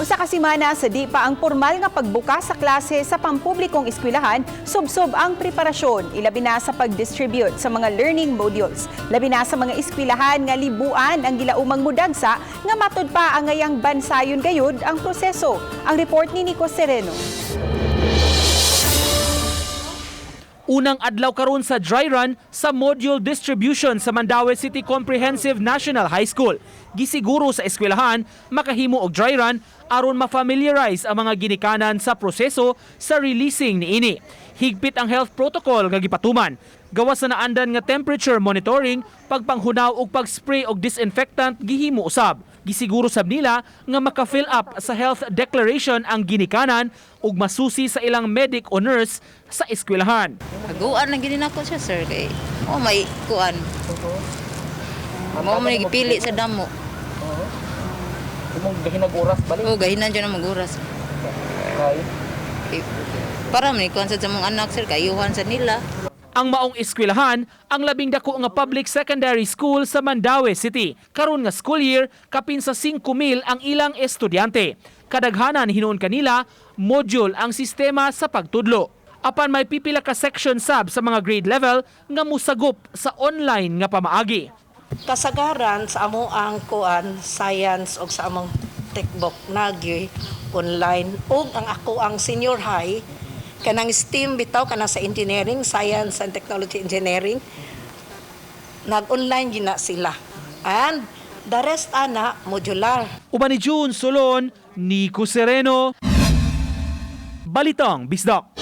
Usa ka semana sa di pa ang formal nga pagbukas sa klase sa pampublikong eskwelahan, subsob ang preparasyon, ilabi na sa pag-distribute sa mga learning modules. Labi na sa mga eskwelahan nga libuan ang gilaumang mudagsa nga matud pa ang ngayang bansayon gayud ang proseso. Ang report ni Nico Sereno. Unang adlaw karon sa dry run sa module distribution sa Mandaue City Comprehensive National High School. Gisiguro sa eskwelahan makahimo og dry run aron ma-familiarize ang mga ginikanan sa proseso sa releasing niini. Higpit ang health protocol nga gipatuman. Gawas sa naandan nga temperature monitoring, pagpanghunaw og pag-spray og disinfectant gihimo usab. Gisiguro sab nila nga maka-fill up sa health declaration ang ginikanan ug masusi sa ilang medic o nurse sa eskwelahan. Haguan lang gini nako siya sir kay may kuan. Mo man gipili sa damo. Imong gahinag oras balik. Oh, gahinan jud na maguras. Para man kuan sa mong anak sir kayuhan sa nila. Ang maong eskwelahan ang labing dako nga public secondary school sa Mandaue City. Karon nga school year, kapin sa 5,000 ang ilang estudyante. Kadaghanan hinuon kanila, module ang sistema sa pagtudlo. Apan may pipila ka section sab sa mga grade level nga musagop sa online nga pamaagi. Kasagaran sa amo ang kuan science og sa among textbook nagyoy online ug ang ako ang senior high kanang STEAM bitaw kana sa engineering, science and technology engineering nag-online gina sila. And the rest ana modular. Uban ni June Solon, Nico Sereno, Balitang Bisdak.